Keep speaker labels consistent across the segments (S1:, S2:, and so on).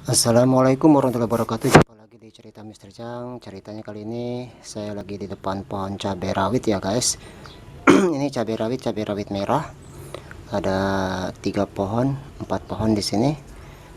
S1: Assalamualaikum warahmatullahi wabarakatuh. Jumpa lagi di cerita Mr. Chang. Ceritanya kali ini saya lagi di depan pohon cabai rawit ya guys. Ini cabai rawit merah. Ada 3 pohon, 4 pohon di sini.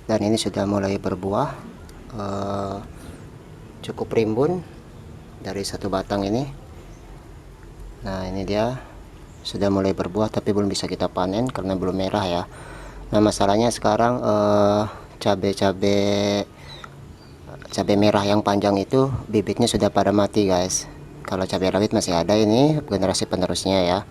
S1: Dan ini sudah mulai berbuah. Cukup rimbun dari satu batang ini. Nah ini dia sudah mulai berbuah, tapi belum bisa kita panen karena belum merah ya. Nah masalahnya sekarang cabai merah yang panjang itu bibitnya sudah pada mati guys. Kalau cabai rawit masih ada, ini generasi penerusnya ya.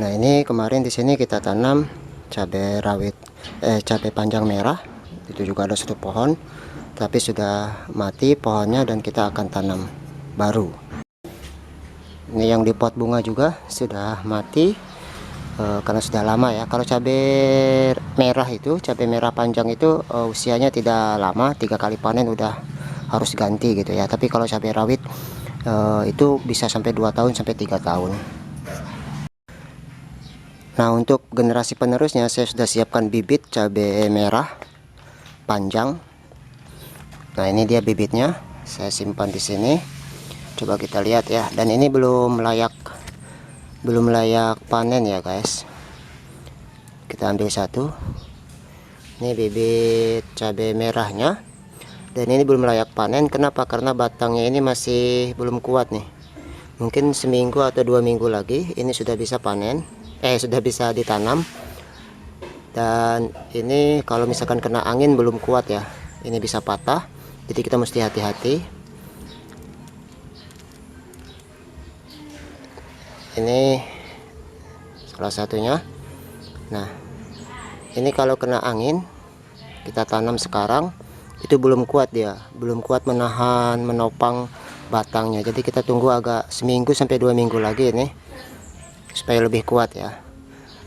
S1: Nah ini kemarin di sini kita tanam cabai rawit, cabai panjang merah. Itu juga ada 1 pohon, tapi sudah mati pohonnya dan kita akan tanam baru. Ini yang di pot bunga juga sudah mati karena sudah lama ya. Kalau cabai merah itu, cabai merah panjang itu usianya tidak lama, 3 kali panen udah harus ganti gitu ya. Tapi kalau cabai rawit itu bisa sampai 2 tahun sampai 3 tahun. Nah untuk generasi penerusnya saya sudah siapkan bibit cabai merah panjang. Nah ini dia bibitnya, saya simpan di sini. Coba kita lihat ya. Dan ini belum layak panen ya guys. Kita ambil satu. Ini bibit cabai merahnya. Dan ini belum layak panen. Kenapa? Karena batangnya ini masih belum kuat nih. Mungkin seminggu atau 2 minggu lagi ini sudah bisa panen. Sudah bisa ditanam. Dan ini kalau misalkan kena angin belum kuat ya. Ini bisa patah. Jadi kita mesti hati-hati. Ini salah satunya. Nah, ini kalau kena angin kita tanam sekarang itu belum kuat dia, belum kuat menahan, menopang batangnya. Jadi kita tunggu agak seminggu sampai 2 minggu lagi ini supaya lebih kuat ya.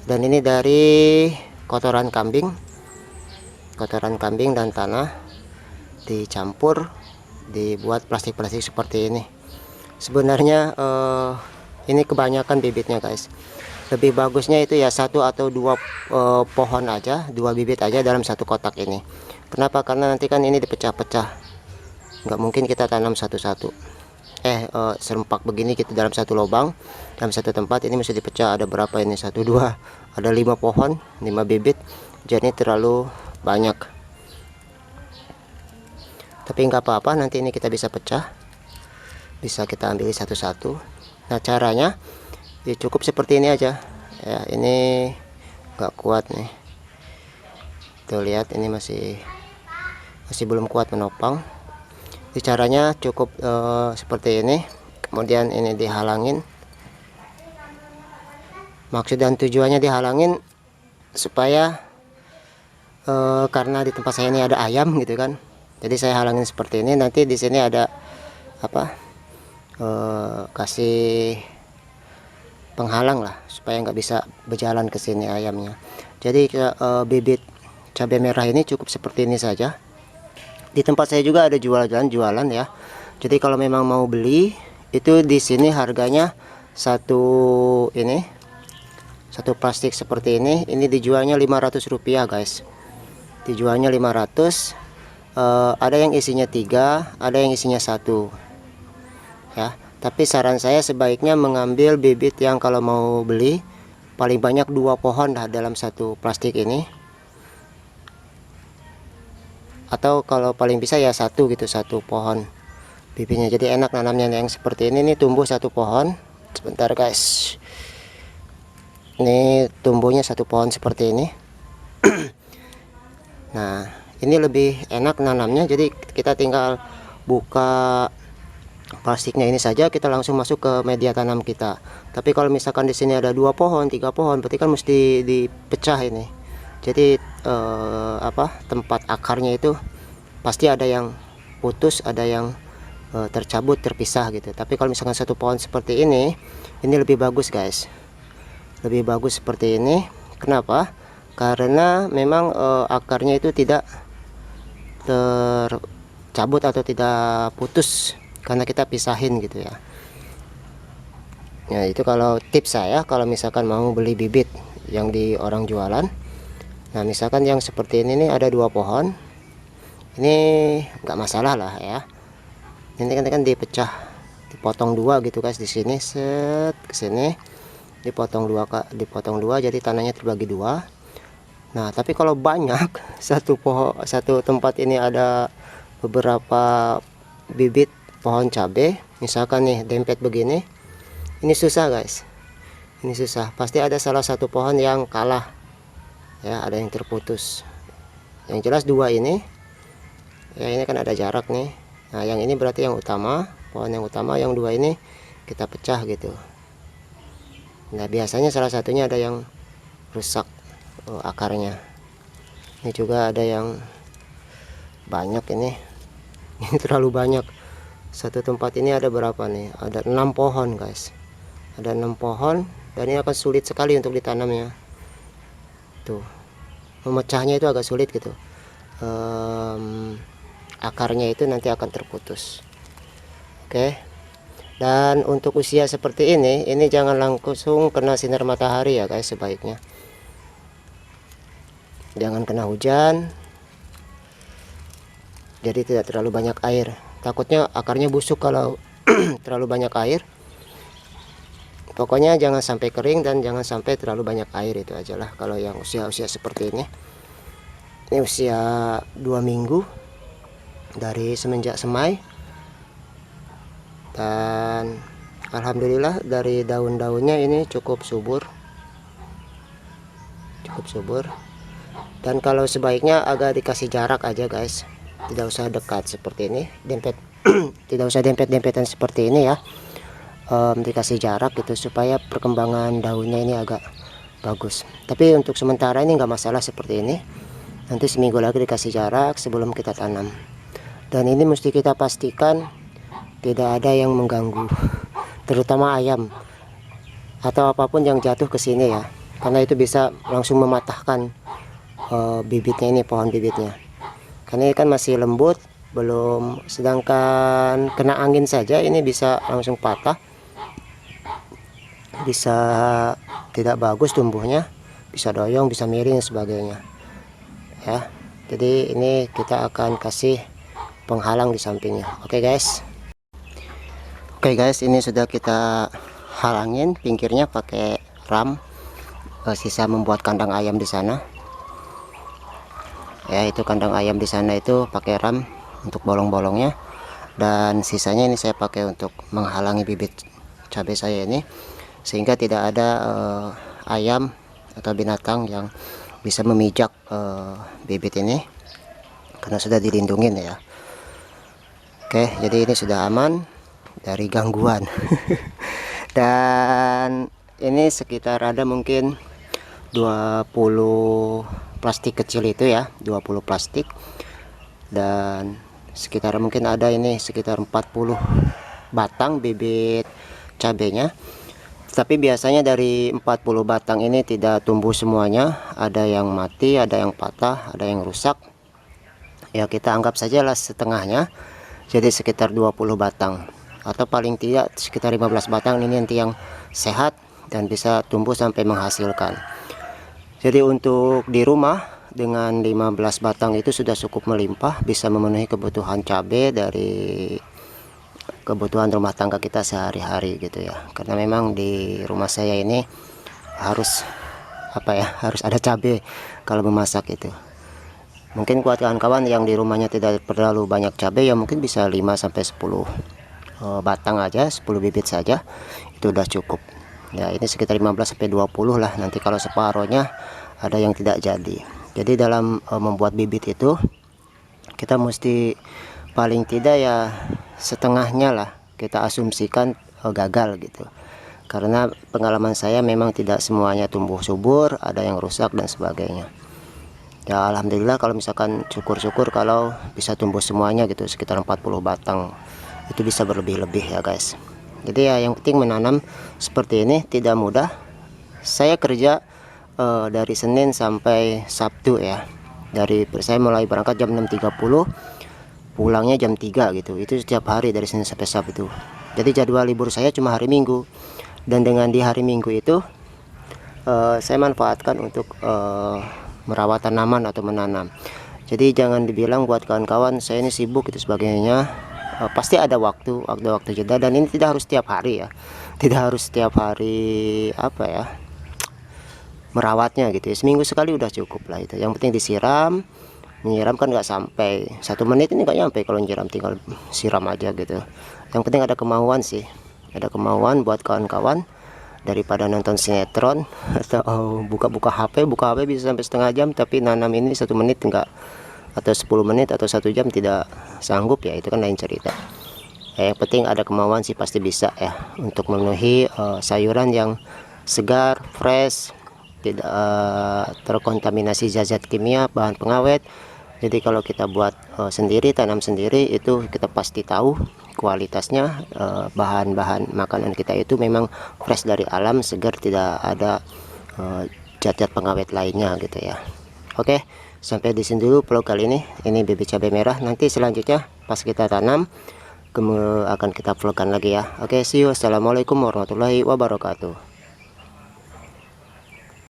S1: Dan ini dari kotoran kambing dan tanah dicampur, dibuat plastik-plastik seperti ini. Sebenarnya ini kebanyakan bibitnya guys. Lebih bagusnya itu ya 1 atau 2 pohon aja, 2 bibit aja dalam 1 kotak ini. Kenapa? Karena nanti kan ini dipecah-pecah, nggak mungkin kita tanam satu-satu. Serempak begini kita dalam 1 lubang, dalam 1 tempat. Ini mesti dipecah. Ada berapa ini? 1, 2, ada 5 pohon, 5 bibit. Jadi terlalu banyak. Tapi nggak apa-apa, nanti ini kita bisa pecah, bisa kita ambil satu-satu. Nah caranya ya cukup seperti ini aja ya. Ini nggak kuat nih, tuh lihat, ini masih belum kuat menopang. Jadi caranya cukup seperti ini, kemudian ini dihalangin. Maksud dan tujuannya dihalangin supaya karena di tempat saya ini ada ayam gitu kan, jadi saya halangin seperti ini. Nanti di sini ada apa, kasih penghalang lah supaya nggak bisa berjalan ke sini ayamnya. Jadi bibit cabai merah ini cukup seperti ini saja. Di tempat saya juga ada jualan ya. Jadi kalau memang mau beli itu di sini harganya satu plastik seperti ini dijualnya Rp500 guys. Dijualnya 500. Ada yang isinya 3, ada yang isinya 1 ya. Tapi saran saya sebaiknya mengambil bibit yang kalau mau beli paling banyak 2 pohon dah dalam 1 plastik ini. Atau kalau paling bisa ya 1 gitu, 1 pohon bibitnya. Jadi enak nanamnya. Yang seperti ini nih tumbuh 1 pohon. Sebentar guys. Ini tumbuhnya 1 pohon seperti ini. Nah, ini lebih enak nanamnya. Jadi kita tinggal buka plastiknya ini saja, kita langsung masuk ke media tanam kita. Tapi kalau misalkan di sini ada 2 pohon, 3 pohon, berarti kan mesti dipecah ini. Jadi tempat akarnya itu pasti ada yang putus, ada yang tercabut, terpisah gitu. Tapi kalau misalkan 1 pohon seperti ini lebih bagus guys, lebih bagus seperti ini. Kenapa? Karena memang akarnya itu tidak tercabut atau tidak putus karena kita pisahin gitu ya. Ya itu kalau tips saya kalau misalkan mau beli bibit yang di orang jualan. Nah misalkan yang seperti ini nih ada 2 pohon, ini nggak masalah lah ya. Ini kan dipecah, dipotong dua gitu guys, di sini set ke sini dipotong dua, Kak, dipotong dua, jadi tanahnya terbagi dua. Nah, tapi kalau banyak satu tempat ini ada beberapa bibit pohon cabai, misalkan nih dempet begini, ini susah guys, ini susah, pasti ada salah satu pohon yang kalah ya, ada yang terputus. Yang jelas dua ini ya, ini kan ada jarak nih. Nah, yang ini berarti yang utama, pohon yang utama, yang dua ini kita pecah gitu. Nah, biasanya salah satunya ada yang rusak akarnya. Ini juga ada yang banyak ini. Ini terlalu banyak. Satu tempat ini ada berapa nih? Ada 6 pohon guys. Ada 6 pohon, dan ini akan sulit sekali untuk ditanamnya. Tuh, memecahnya itu agak sulit gitu. Akarnya itu nanti akan terputus. Oke. Dan untuk usia seperti ini jangan langsung kena sinar matahari ya guys, sebaiknya. Jangan kena hujan. Jadi tidak terlalu banyak air. Takutnya akarnya busuk kalau terlalu banyak air. Pokoknya jangan sampai kering dan jangan sampai terlalu banyak air, itu aja lah kalau yang usia-usia seperti ini. Ini usia 2 minggu dari semenjak semai. Dan alhamdulillah dari daun-daunnya ini cukup subur. Cukup subur. Dan kalau sebaiknya agak dikasih jarak aja guys. Tidak usah dekat seperti ini, dempet tidak usah dempet-dempetan seperti ini ya. Dikasih jarak gitu supaya perkembangan daunnya ini agak bagus. Tapi untuk sementara ini nggak masalah seperti ini. Nanti seminggu lagi dikasih jarak sebelum kita tanam. Dan ini mesti kita pastikan tidak ada yang mengganggu, terutama ayam atau apapun yang jatuh ke sini ya, karena itu bisa langsung mematahkan bibitnya ini, pohon bibitnya. Karena ini kan masih lembut, belum, sedangkan kena angin saja ini bisa langsung patah, bisa tidak bagus tumbuhnya, bisa doyong, bisa miring dan sebagainya ya. Jadi ini kita akan kasih penghalang di sampingnya. Oke guys. Oke guys, ini sudah kita halangin pinggirnya pakai ram. Sisa membuat kandang ayam di sana ya, itu kandang ayam di sana itu pakai ram untuk bolong-bolongnya, dan sisanya ini saya pakai untuk menghalangi bibit cabai saya ini, sehingga tidak ada ayam atau binatang yang bisa memijak bibit ini karena sudah dilindungin ya. Oke, jadi ini sudah aman dari gangguan. Dan ini sekitar ada mungkin 20 plastik kecil itu ya, 20 plastik, dan sekitar mungkin ada ini sekitar 40 batang bibit cabenya. Tapi biasanya dari 40 batang ini tidak tumbuh semuanya, ada yang mati, ada yang patah, ada yang rusak ya. Kita anggap sajalah setengahnya, jadi sekitar 20 batang, atau paling tidak sekitar 15 batang ini nanti yang sehat dan bisa tumbuh sampai menghasilkan. Jadi untuk di rumah dengan 15 batang itu sudah cukup melimpah, bisa memenuhi kebutuhan cabai dari kebutuhan rumah tangga kita sehari-hari gitu ya. Karena memang di rumah saya ini harus harus ada cabai kalau memasak itu. Mungkin buat kawan-kawan yang di rumahnya tidak terlalu banyak cabai ya, mungkin bisa 5 sampai 10 batang aja, 10 bibit saja itu udah cukup. Ya, ini sekitar 15 sampai 20 lah, nanti kalau separohnya ada yang tidak jadi. Jadi dalam membuat bibit itu kita mesti paling tidak ya setengahnya lah kita asumsikan gagal gitu. Karena pengalaman saya memang tidak semuanya tumbuh subur, ada yang rusak dan sebagainya. Ya alhamdulillah kalau misalkan syukur-syukur kalau bisa tumbuh semuanya gitu, sekitar 40 batang itu bisa berlebih-lebih ya guys. Jadi ya yang penting menanam seperti ini tidak mudah. Saya kerja dari Senin sampai Sabtu ya. Saya mulai berangkat jam 6.30, pulangnya jam 3 gitu. Itu setiap hari dari Senin sampai Sabtu. Jadi jadwal libur saya cuma hari Minggu. Dan dengan di hari Minggu itu saya manfaatkan untuk merawat tanaman atau menanam. Jadi jangan dibilang buat kawan-kawan saya ini sibuk itu sebagainya. Pasti ada waktu jeda, dan ini tidak harus setiap hari ya, tidak harus setiap hari apa ya merawatnya gitu ya. Seminggu sekali udah cukup lah itu. Yang penting disiram. Menyiram kan nggak sampai 1 menit, ini nggak nyampe kalau nyiram, tinggal siram aja gitu. Yang penting ada kemauan sih, ada kemauan buat kawan-kawan, daripada nonton sinetron atau buka HP bisa sampai setengah jam, tapi nanam ini 1 menit enggak, atau 10 menit atau 1 jam tidak sanggup ya, itu kan lain cerita. Yang penting ada kemauan sih, pasti bisa ya untuk memenuhi sayuran yang segar, fresh, tidak terkontaminasi zat-zat kimia, bahan pengawet. Jadi kalau kita buat sendiri, tanam sendiri, itu kita pasti tahu kualitasnya, bahan-bahan makanan kita itu memang fresh dari alam, segar, tidak ada zat-zat pengawet lainnya gitu ya. Oke, sampai di sini dulu vlog kali ini. Ini bibit cabai merah. Nanti selanjutnya pas kita tanam akan kita vlogkan lagi ya. Oke, see you. Assalamualaikum warahmatullahi wabarakatuh.